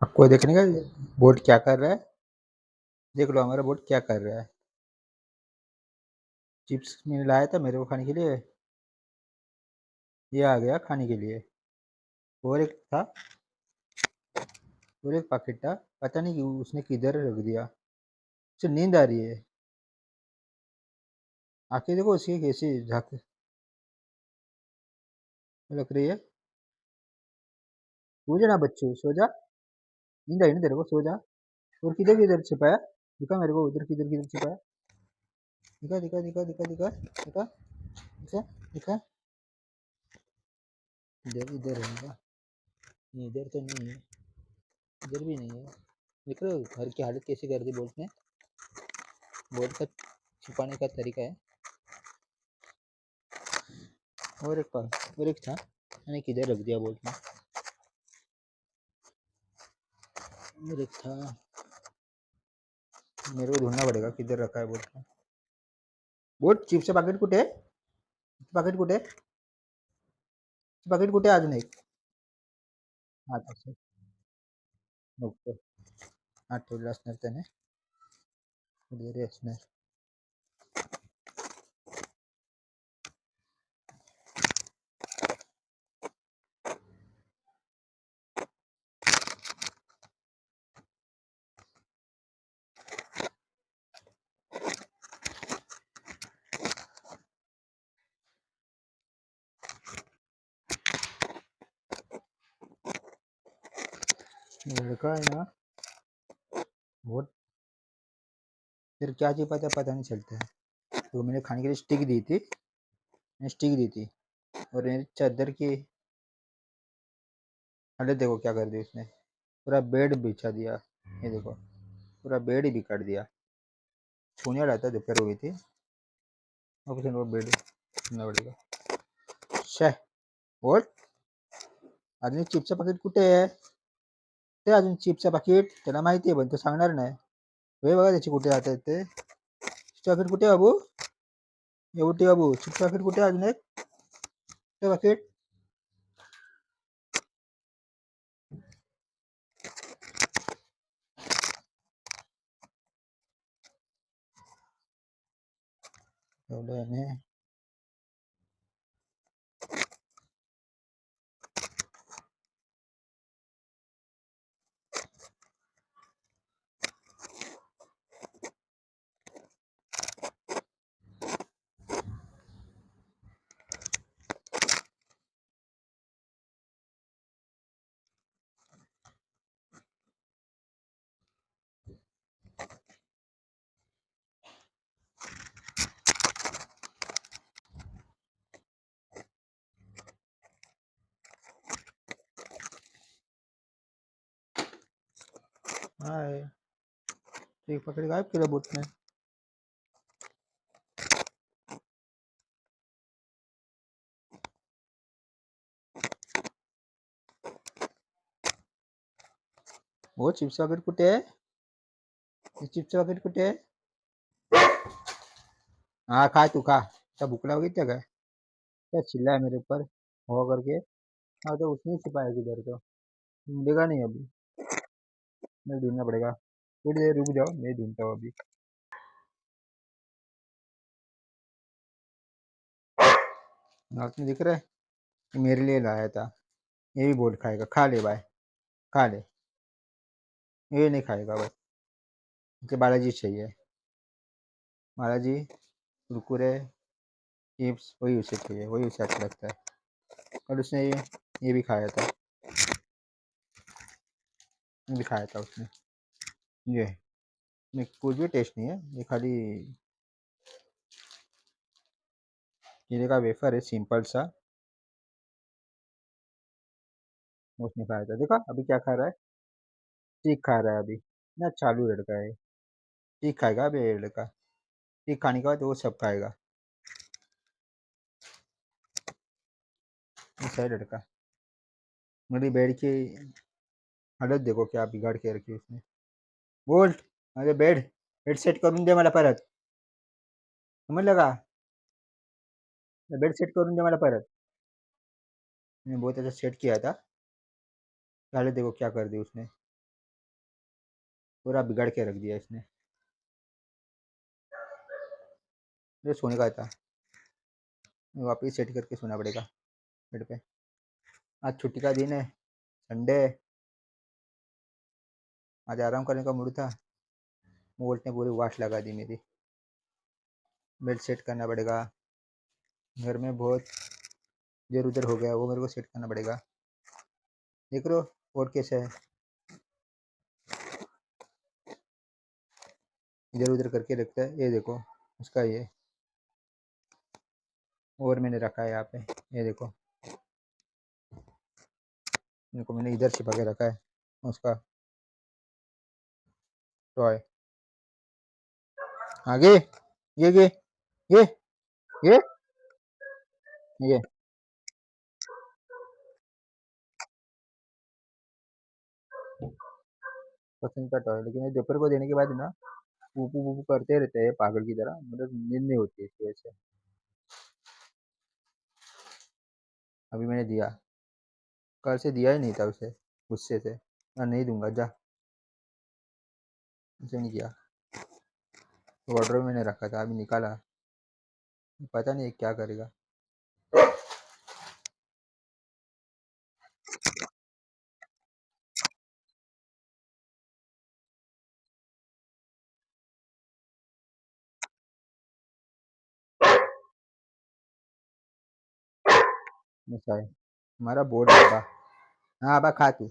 आपको देखने का बोट क्या कर रहा है। देख लो हमारा बोट क्या कर रहा है। चिप्स मैंने लाया था मेरे को खाने के लिए, ये आ गया खाने के लिए। और एक था, और एक पैकेट था, पता नहीं क्यों उसने किधर रख दिया। उसे नींद आ रही है, आंखें देखो उसकी कैसी झाँक लग रही है। सो जा ना बच्चों, सो जा। नींद आई ना तेरे को, सो जा। और किधर किधर छिपाया, दिखा मेरे को, उधर किधर किधर छिपाया। दिखा दिखा दिखा दिखा दिखा दिखा दिखा दिखा। इधर इधर रहेगा, नहीं इधर तो नहीं है, इधर भी नहीं है। देख रहे हो घर की हालत कैसी कर दी बोट ने। बोट का छुपाने का तरीका है। और एक था, मैंने किधर रख दिया बोट में। और एक था, मेरे को ढूंढना पड़ेगा किधर रखा है बोट में। बोट चिप्स पाकिट कुठे, पाकिट कुठे, पाकिट कुठे अजून एक. हा तसं बघतो, हा ठेवला असणार त्याने, कुठेतरी असणार. लड़का है ना, बोट फिर क्या छिपा था पता नहीं चलता है। तो मैंने खाने के लिए स्टिक दी थी, स्टिक दी थी, और मेरी चादर की हालत देखो क्या कर दी उसने। पूरा बेड बिछा दिया, ये देखो पूरा बेड ही बिगाड़ दिया। सोने वाला था, दोपहर हो गई थी, अब वो बेड सुनना पड़ेगा। शे बोल, अजून चिप्सचं पाकिट कुठे आहे, ते अजून चिप्सचं पाकिट त्याला माहिती आहे पण तो सांगणार नाही. हे बघा त्याचे कुठे राहतात ते. चिप्सचं पाकिट कुठे आहे बाबू, एवढी बाबू चिप्सचं पाकिट कुठे आहे अजून एक, ते पाकिट. ठेवलं. हाय, ते पाकिट गायब केलं बोटने. वो चिप्स पाकिट कुठे आहे, चिप्स पाकिट कुठे आहे. हाँ खा तू खा, क्या भूख लगी क्या, क्या चिल्ला है मेरे ऊपर हो करके। हाँ तो उसने छिपाया किधर, तो मिलेगा नहीं अभी, मैं ढूंढना पड़ेगा। थोड़ी देर रुक जाओ, मैं ढूंढता हूँ अभी। आपने दिख रहा है, ये मेरे लिए लाया था, ये भी बोल खाएगा, खा ले भाई, खा ले। ये नहीं खाएगा बस, इसे बालाजी चाहिए, बालाजी कुरकुरे चिप्स वही उसे चाहिए, वही उसे अच्छा लगता है। और उसने ये भी खाया था, ये भी खाया था उसने। ये नहीं, कुछ भी टेस्ट नहीं है, ये खाली जीरे का वेफर है सिंपल सा, उसने खाया था। देखा अभी क्या खा रहा है, चीक खा रहा है अभी ना, चालू लड़का है, चीक खाएगा अभी ये लड़का। चीक खाने के बाद वो सब खाएगा, ऐसा है लड़का। मेरी बेड की हालत देखो क्या बिगाड़ के रखी उसने. बोल, माझे बेड बेड सेट करून दे मला परत, समजलं का. बेड सेट करून दे मला परत. मैंने बहुत अच्छा सेट किया था, हालत देखो क्या कर दी उसने. पूरा बिगाड़ के रख दिया इसने। ये सोने का था, वापिस सेट करके सोना पड़ेगा बेड पे। आज छुट्टी का दिन है, संडे है, आज आराम करने का मूड था। वोल्ट ने पूरी वाट लगा दी मेरी। बेड सेट करना पड़ेगा, घर में बहुत इधर उधर हो गया, वो मेरे को सेट करना पड़ेगा। देख रो और कैसे है, इधर उधर करके रखता है। ये देखो उसका ये, और मैंने रखा है यहाँ पे, ये देखो इनको मैंने इधर छिपा के रखा है उसका टॉय। आगे ये ये ये पसंद का टॉय, लेकिन ये दोपहर को देने के बाद ना पूपू पूपू करते रहते हैं पागल की तरह, मतलब नींद नहीं होती इसकी वजह से। अभी मैंने दिया, कल से दिया ही नहीं था उसे, गुस्से से। मैं नहीं दूंगा जा, उसे नहीं किया। वार्डरोब में मैंने रखा था, अभी निकाला, पता नहीं क्या करेगा। ऐसा है हमारा बोर्ड है बा। हाँ बा खा तू।